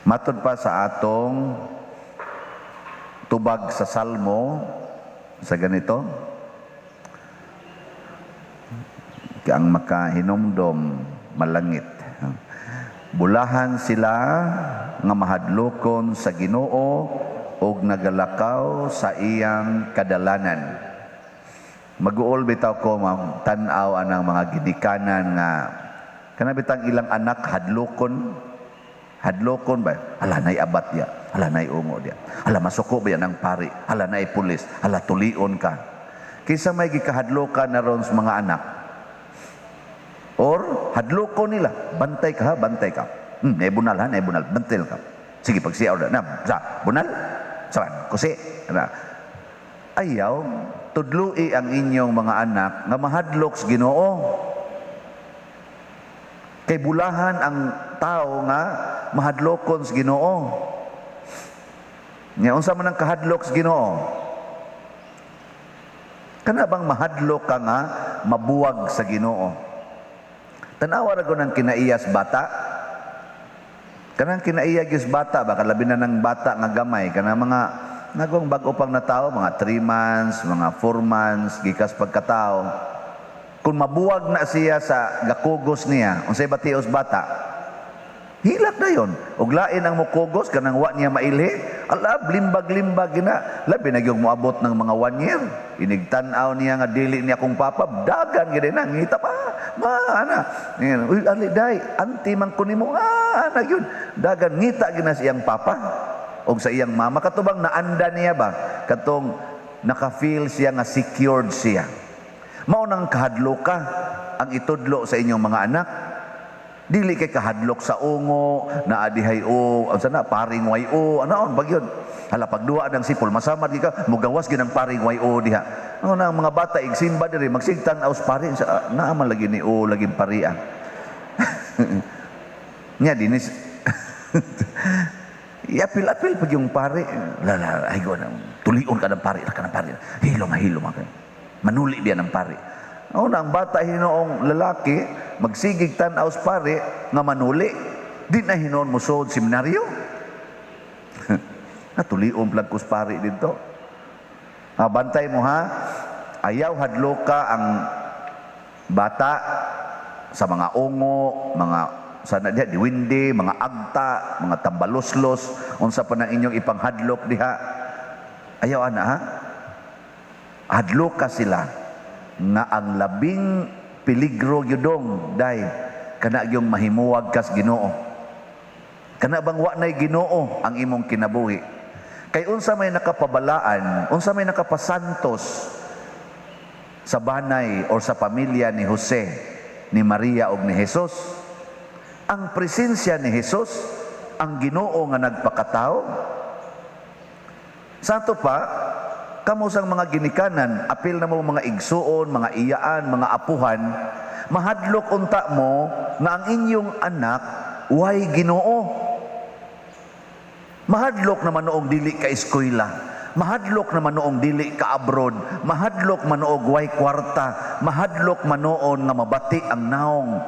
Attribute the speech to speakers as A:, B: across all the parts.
A: Matod pa sa atong tubag sa Salmo sa ganito, ang makahinumdom malangit. Bulahan sila nga mahadlokon sa Ginoo ug nagalakaw sa iyang kadalanan. Mag-uol bitaw ko tan-aw anang mga ginikanan nga kanabitang ilang anak hadlokon ba? Hala nay abat dia, hala nay ungo dia, hala masuko ba yan ng pari, hala nay pulis, hala tulion ka. Kisa may gikahadlokan na ron sa mga anak. Or hadlokon nila, bantay ka ha, bantay ka. Naibunal ha, naibunal, bantil ka. Sige pagsiyaw na, sa bunal, saan, kusi. Ayaw, tudlui ang inyong mga anak nga mahadlok sa Ginoo. Kay bulahan ang tao nga mahadlokon sa Ginoo. Nya unsa man ang kahadlok sa Ginoo? Kana bang mahadlok ka nga mabuwag sa Ginoo? Tanawa ra ng kinaiyas bata. Kanang kinaiyas bata baka labi na ng bata nga gamay kana mga nagong bag-o pang na tao, mga 3 months, mga 4 months gikas pagkatao. Kung mabuwag na siya sa gakugos niya, unsay batios bata, hilak na yon. Ug lain ang mukugos kanang wa niya maili, ala limbag-limbag gina. Labi na gyud moabot ng mga 1 year. Inigtan-aw niya nga dili niya kung papa, dagan gid na ngita pa. Ana. Uy ali day, anti man ko nimo. Ana gyud. Dagan ngita gina siyang papa og sa iyang mama katubang naanda niya ba katong naka-feel siya nga secured siya. Mao nang kahadlok ka ang itudlo sa inyong mga anak. Dili kay kahadlok sa ungo na adihay o unsa na paring wayo anaon bagyon. Hala pagduwa ng sipol masamad ka mugawas gid ang paring wayo diha. Ano na ang mga bata igsimba diri magsigtan aus pari sa naaman lagi ni o laging parian. Nya dinis apil-apil pag yung pare lala ay go nang tulion ka ng pare ka ng pare hilom ka manuli diyan ng pare. Ang bata hinoong lalaki magsigig tan-aw sa pare nga manuli di na hinon musod seminaryo. Natulion plag kus pare dito. Bantay mo ha, ayaw hadloka ang bata sa mga ungo, mga sana diha diwindi, mga agta, mga tambaloslos, unsa pa na inyong ipanghadlok diha. Ayaw ana ha. Hadloka sila nga ang labing peligro yudong day kana yung mahimuwag kas Ginoo. Kana bang wa nay Ginoo ang imong kinabuhi. Kay unsa may nakapabalaan, unsa may nakapasantos sa banay o sa pamilya ni Jose, ni Maria ug ni Jesus. Ang presensya ni Jesus, ang Ginoo nga nagpakatao. Santo pa, kamo sang mga ginikanan, apil na mo mga igsuon, mga iyaan, mga apuhan, mahadlok unta mo nga ang inyong anak way Ginoo. Mahadlok naman noong dili ka eskwela, mahadlok naman noong dili ka abroad, mahadlok man noong way kwarta, mahadlok man noon nga mabati ang naong,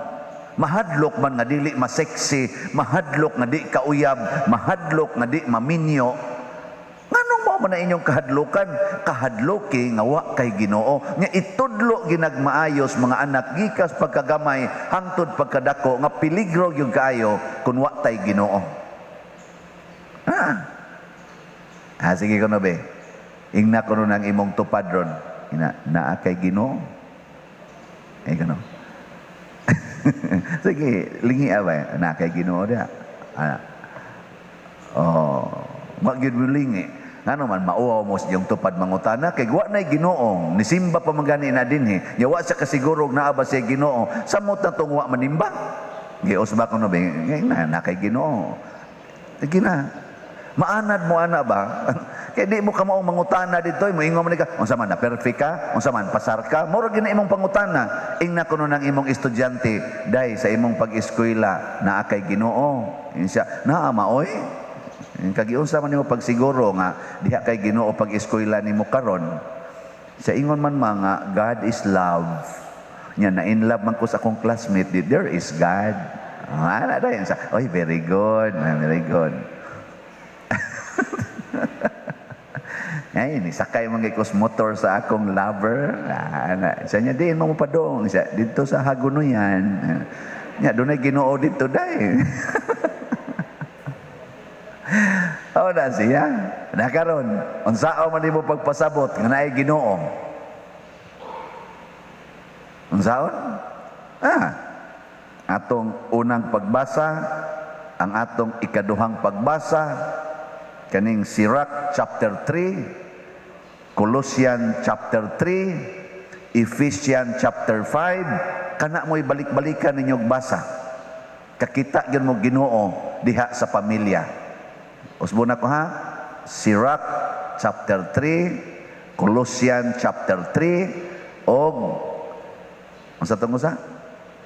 A: mahadlok man nga dili maseksi, mahadlok nga di kauyab, mahadlok nga di maminyo. Nganong mo man na inyong kahadlokan? Kahadloki nga wa kay Ginoo. Nga itudlo ginagmaayos mga anak gikas pagkagamay hangtod pagkadako nga peligro yung kaayo kung wa tay Ginoo. Sige ko no be. Ingna ko no ng imong tupad ron. Naa kay Ginoo. Ay gano. Sige, lingi abay. Naa kay Ginoo dia. Magid mo lingi. Ngano man mauaw mo yung tupad mangutana kay wa nay Ginoo. Nisimba pa magani na dinhi. Yawa sa kasiguro naa ba siya Ginoo. Samot na tong wa manimba. Gios ba ko no be. Na kay Ginoo. Sige na. Maanad mo ana ba? Kaya di mo ka maong mangutana dito, mo ingon man ka, unsa man na perfect ka, unsa man pasar ka, mura gina imong pangutana. Ingna kuno nang imong estudyante, dai sa imong pag-eskwela naa kay Ginoo. Insya, naa maoy. Kagiunsa man nimo pagsiguro nga diha kay Ginoo pag-eskwela nimo karon. Sa ingon man mga God is love. Nya na in love man ko sa akong classmate, there is God. Ana dayon sa, oy, very good, very good. Ay, ni sakay mangikos motor sa akong lover. Ana, sa niya din mo padong siya dito sa Hagunoyan. Nya dunay Ginoo dito dai. Oh, na siya. Na karon, unsao man nimo pagpasabot nga naay Ginoo? Unsaon? Atong unang pagbasa, ang atong ikaduhang pagbasa, kaning Sirach chapter 3, Colossians chapter 3, Ephesians chapter 5, kana mo'y balik-balikan ninyong basa. Kakita gyud mo Ginoo diha sa pamilya. Usbo na ko ha. Sirach chapter 3, Colossians chapter 3, og unsa tong usa?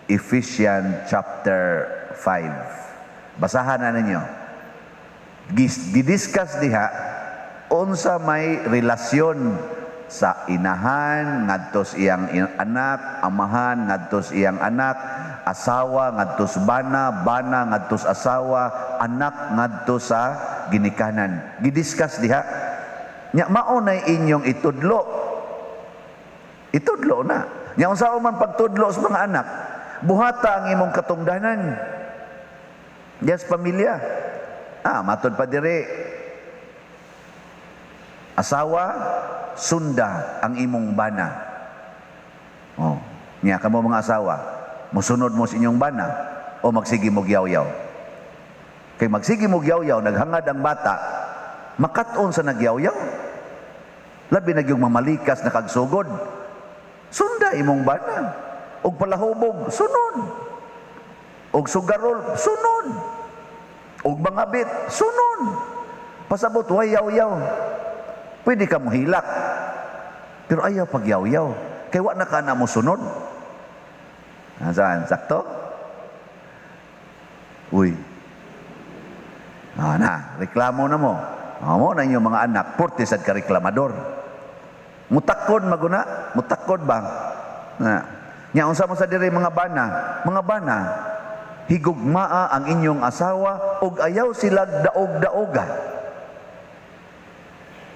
A: Ephesians chapter 5. Basahan na ninyo. Gidiscuss diha unsa may relasyon sa inahan ngadtos iyang anak, amahan ngadtos iyang anak, asawa ngadtos bana, bana ngadtos asawa, anak ngadtos sa ginikanan. Gidiscuss diha. Nya mao nay inyong itudlo. Itudlo na. Nya unsa man pagtudlo sa mga anak, buhata ang imong katungdanan. Yes, pamilya. Matod pa dire. Asawa, sunda ang imong bana. Oh, niya kamo mga asawa, musunod mo sa inyong bana o magsigi mo yaw-yaw. Kay magsigi mo yaw-yaw, naghangad ang bata, makat-on sa nagyaw-yaw. Labi na yung mamalikas na kagsugod. Sunda imong bana. Og palahubog, sunod. Og sugarol, sunod. Og mangabit, sunod. Pasabot, way yaw-yaw. Pwede ka mohilak. Pero ayaw pag yaw-yaw. Kaya wala na ka na mo sunod. Saan? Sakto? Uy. Reklamo na mo. Mo na inyong mga anak, portisad ka reklamador. Mutakod maguna, mutakod ba? Nya unsa man sa diri mga bana, higugmaa ang inyong asawa ug ayaw sila daog-daoga.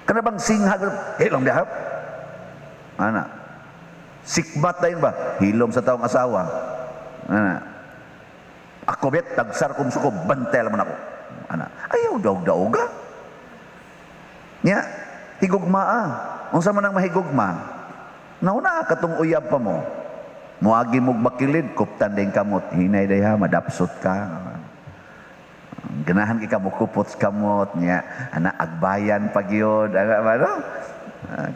A: Kana bang singhag hilom dahap? Ana. Sikmat dayon ba? Hilom sa taong asawa. Ana. Ako bet tagsar kum suko bantel man ako. Ana. Ayaw daog-daoga. Nya higugmaa. Unsa man ang mahigugma? Nauna katong uyab pa mo. Muagi mo bakilid, kuptan din kamot. Hinay dayha, madapsot ka. Ganahan ka mo kupot kamot niya. Ana agbayan pag yun. Ano?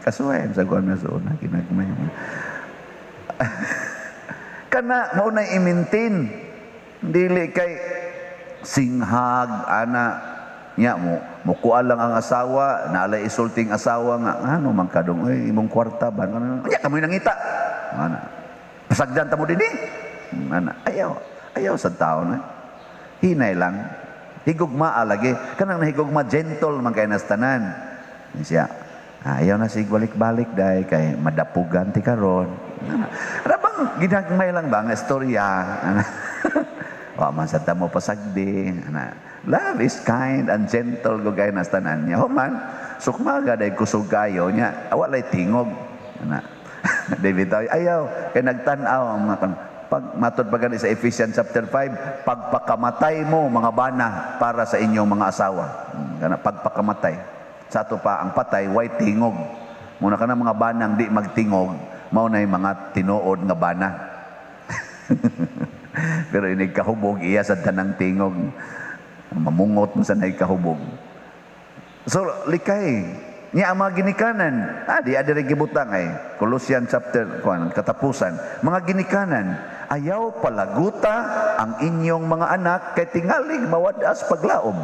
A: Kasuway sa kuan na suuna kinagmay. Kana mao na i-maintain. Dili kay singhag ana nya mo mukuha lang ang asawa, naalay isulting asawa nga ano man kadong imong kwarta ba nya kamoy nangita. Ana. Pasagdan ta mo dinhi. Ana ayaw sa tawo na. Hinay lang. Higugma lagi. Kanang nahigugma gentle man kay nastanan. Siya. Ayaw na sig balik-balik dai kay madapugan ti karon. Ano bang ginagmay lang ba nga istorya? Wa man sa tamo pasagdi. Love is kind and gentle go gay nastanan niya. Human sukmaga day kusog kayo niya. Walay tingog. David ayaw kay nagtan-aw ang mga pag matod pa gani sa Ephesians chapter 5, pagpakamatay mo mga bana para sa inyong mga asawa. Kana pagpakamatay. Sa ato pa ang patay way tingog. Muna kana mga banang di magtingog, mao nay mga tinuod nga bana. Pero inig kahubog iya sa tanang tingog. Mamungot mo sa nay kahubog. So likay niya ang mga ginikanan. Di adiri gibutang ay Colossians chapter 1 katapusan. Mga ginikanan, ayaw palaguta ang inyong mga anak kay tingalig mawadas paglaom.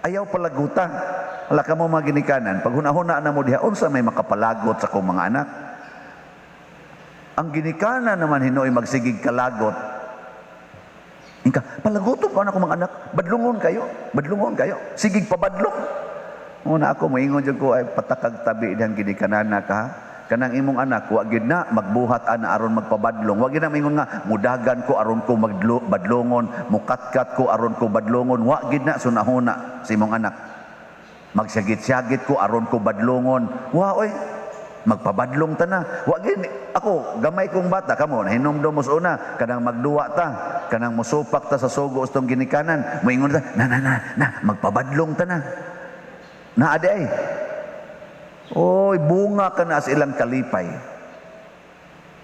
A: Ayaw palaguta. Wala ka mo mga ginikanan. Pag hunahuna na mo diha, unsa may makapalagot sa kong mga anak? Ang ginikanan naman hinoy magsigig kalagot. Inka, palaguto pa na ko mga anak. Badlungon kayo. Sigig pabadlong. Una ako, moingon dyan ko, ay patakag tabi diyang ginikanana ka. kanang imong anak wa gid na magbuhat ana aron magpabadlong, wa gid na mingon nga mudagan ko aron ko badlongon, mukatkat ko aron ko badlongon, wa gid na sunahuna sa imong anak. Magsyagit-syagit ko aron ko badlongon, wa oy magpabadlong ta na. Wa gid ako gamay kong bata kamo nahinomdom mo una kanang magduwa ta, kanang mosupak ta sa sugo ustong ginikanan, moingon ta na magpabadlong ta na. Na aday. Oy, bunga ka na sa ilang kalipay.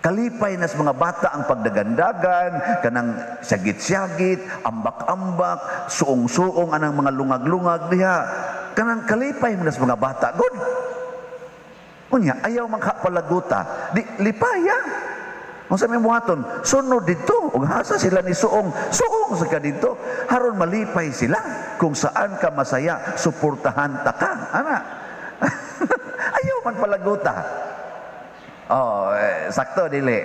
A: Kalipay na sa mga bata ang pagdagandagan, kanang syagit-syagit, ambak-ambak, suong-suong anang mga lungag-lungag diha. Kanang kalipay mo na sa mga bata. Good. Unya, ayaw magkapalaguta. Di, lipaya. Kung sa may buhaton, sunod dito. Ug hasa sila ni suong. Suong sa ka dito. Haron malipay sila. Kung saan ka masaya, suportahan ta ka. Ana. Ayaw man palaguta. Oh, sakto dili.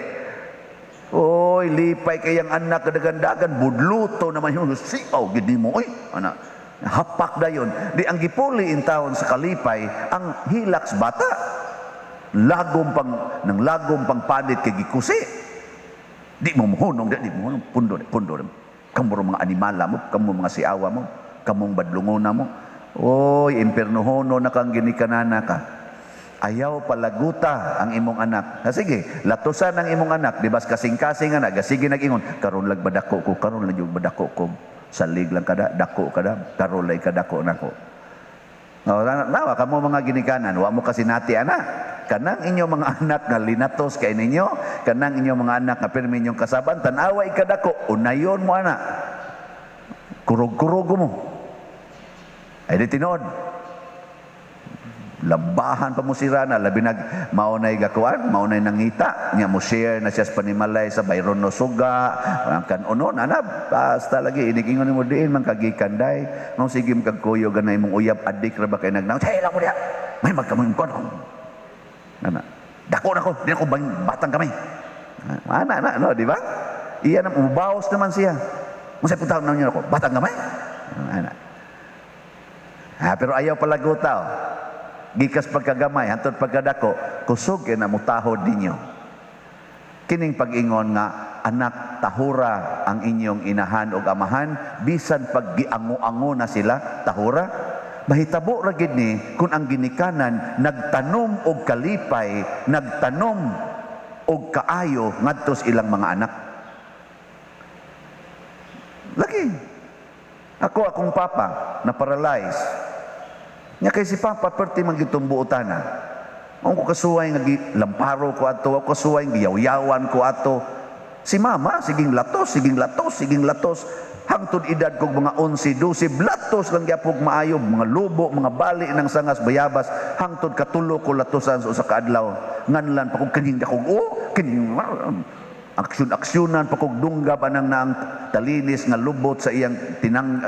A: Oy, lipay kayang anak kadagandagan, budluto naman yung siaw gid mo oy. Ana. Hapak dayon. Di ang gipuli in taon sa kalipay ang hilaks bata. Lagom pang panit kay gikusi. Di mo mohunong, di mo pundo. Kamu mga animala mo, kamu mga siawa mo, kamong badlungona mo. Oy, impernohono na kang ginikanana ka. Ayaw palaguta ang imong anak. Sige, latusan ang imong anak. Di ba kasing-kasing anak, sige nag-ingon, karon lag badako ko, karon lang yung badako ko. Salig lang kada, dako kada, karon lay kadako nako. No, nawa kamo mga ginikanan, wa mo kasi nati anak. Kanang inyong mga anak nga linatos kay ninyo, kanang inyong mga anak nga pirmi inyong kasaban, tanawa ikadako, unayon mo anak. Kurog-kurog mo. Ay di tinod. Labahan pa mo sira na, labi nag maunay gakuan, maunay nangita, niya mo share na siya sa panimalay sa bayron no suga, kan unon, anab, basta lagi, inigingon mo diin, man kagikanday, nung sige magkagkuyo, ganay mong uyab, adik, raba kayo nagnaw, hey, lang mo diya, may magkamang ko, ana, dako na ko, di na ko batang kamay, ana, no, di ba? Iyan, umabawas naman siya, masay punta na niyo ako, batang kamay, ana. Pero ayaw palaguta, gikas pagkagamay, hantod pagkadako, kusog na mutahod ninyo. Kining pag-ingon nga, anak tahura ang inyong inahan o amahan, bisan pag giango-ango na sila, tahura. Mahitabo ra gid ni, kung ang ginikanan, nagtanom og kalipay, nagtanom og kaayo, ngadtos ilang mga anak. Lagi. Akong papa, na-paralyze. Nya kay si Papa perti man gitumbuotan na. Ako kasuway nga lamparo ko ato, ako kasuway giyaw-yawan ko ato. Si Mama siging latos. Hangtod edad kog mga 11, 12, latos lang gyapog maayo, mga lubo, mga bali ng sangas bayabas, hangtod katulo ko latosan sa usa ka adlaw. Nganlan pa kog kining dakog kining aksyon-aksyonan pa kog dunggab anang naang talinis nga lubot sa iyang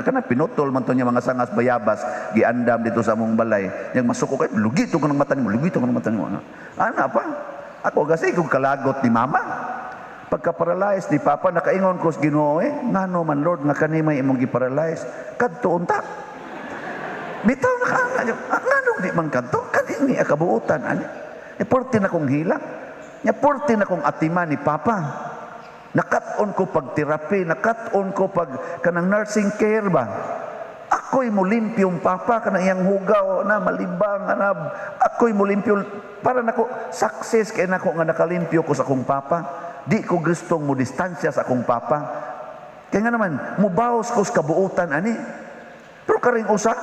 A: kana pinutol man to niya mga sangas bayabas giandam dito sa among balay yang masuko kay lugito ko ng mata nimo ana pa ako kasi kung kalagot ni Mama pagka-paralyze ni Papa nakaingon ko sa Ginoo ngano man Lord nga kani may imong gi-paralyze kadto unta bitaw ngano di man kadto kani ni akabuutan ani porti na kong hila nya porti na kong atiman ni Papa. Nakat-on ko pag therapy, nakat-on ko pag kanang nursing care ba. Ako'y mo limpyong Papa kanang iyang hugaw na malibang anab. Ako'y mo limpyo para nako success kay nako nga nakalimpyo ko sa akong Papa. Di ko gustong mo distansya sa akong Papa. Kaya nga naman, mubawas ko sa kabuutan ani. Pero karing usa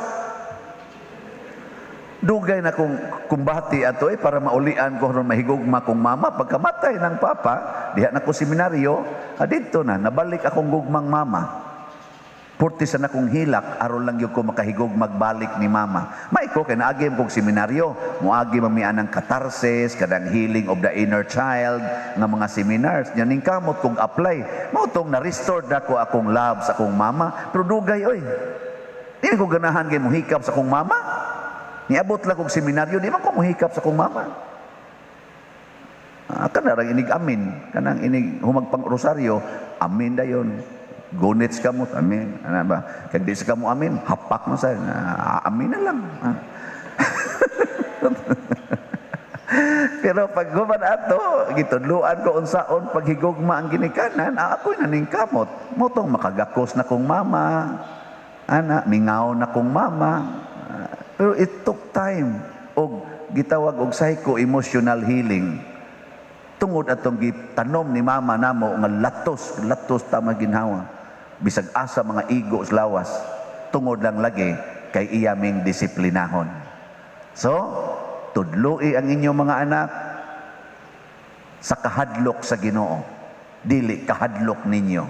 A: dugay na kong kumbati ato para maulian ko ron mahigugma kong Mama pagkamatay ng Papa diha na ko seminaryo dito na nabalik akong gugmang Mama purti sa nakong hilak aron lang yung ko makahigog magbalik ni Mama may ko kay naagim kong seminaryo muagi mamian ng katarsis kadang healing of the inner child nga mga seminars nya ning kamot kong apply mao tong na-restore dako akong love sa akong Mama pero dugay oy di ko ganahan kay muhikap sa akong Mama. Niabot lang kong seminaryo, di man ko muhikap sa kong Mama. Kanarang inig amin, kanang inig humagpang rosaryo, amin dayon. Gunits ka mo, amin. Ano ba? Kag di sa ka mo amin, hapak mo sa, amin na lang. Pero pag human ato, gitudluan ko unsaon paghigugma ang ginikanan, ako'y naningkamot. Motong makagakos na kong mama, ana, mingaw na kong mama. Pero it took time. Og gitawag og psycho-emotional healing. Tungod atong gitanom ni mama namo nga latos tama ginhawa. Bisag asa mga igo lawas. Tungod lang lagi kay iyaming disiplinahon. So, tudloi ang inyong mga anak sa kahadlok sa Ginoo. Dili kahadlok ninyo.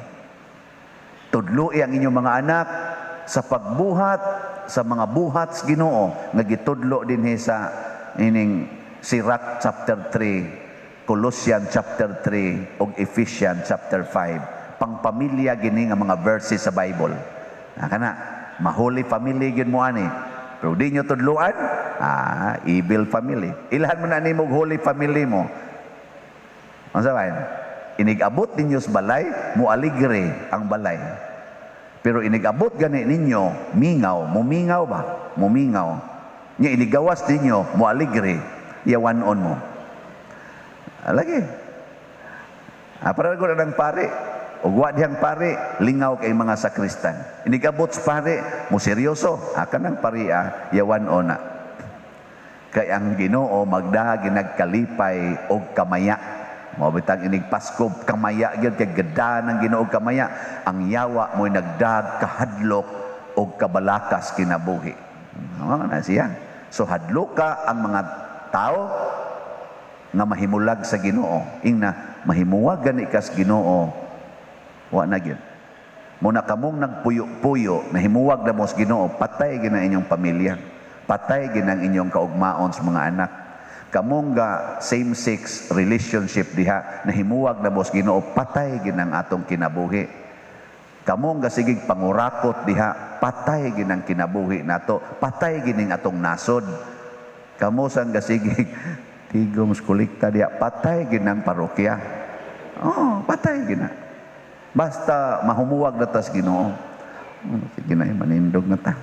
A: Tudloi ang inyong mga anak sa pagbuhat sa mga buhat sa Ginoo nga gitudlo dinhi sa ining Sirach chapter 3, Colossians chapter 3 ug Ephesians chapter 5. Pangpamilya gini nga mga verses sa Bible. Kana mahuli family gyud mo ani. Pero di nyo tudluan, evil family. Ilhan mo na nimo holy family mo. Ano sabahin? Inigabot ninyo sa balay, mualigre ang balay. Pero inigabot gani ninyo, mumingaw ba? Mumingaw. Nya inigawas ninyo, mualigre, yawanon mo. Lagi. Para ko na ng pare, ugwa diyang pare, lingaw kay mga sakristan. Inigabot sa pare, mo seryoso, kanang paria, yawan ona. Kay ang Ginoo magdaha ginagkalipay og kamaya. Mo bitang inig Pasko kamaya gyud kay gada ng Ginoo kamaya. Ang yawa mo nagdag kahadlok og kabalakas kinabuhi. Na siya. So hadloka ang mga tao nga mahimulag sa Ginoo. Ingna mahimuwag gani kas Ginoo. Wa na gyud. Muna kamong nagpuyo-puyo, nahimuwag na mo sa Ginoo, patay gina inyong pamilya. Patay ginang inyong kaugmaon sa mga anak. Kamong ga same-sex relationship diha, nahimuwag na mo sa Ginoo, patay ginang atong kinabuhi. Kamong ga sigig pangurakot diha, patay ginang kinabuhi nato, patay gining atong nasod. Kamo sang ga sigig tigom skulikta diha, patay ginang parokya. Patay gina. Basta mahumuwag na tas Ginoo. Sige na, manindog na ta.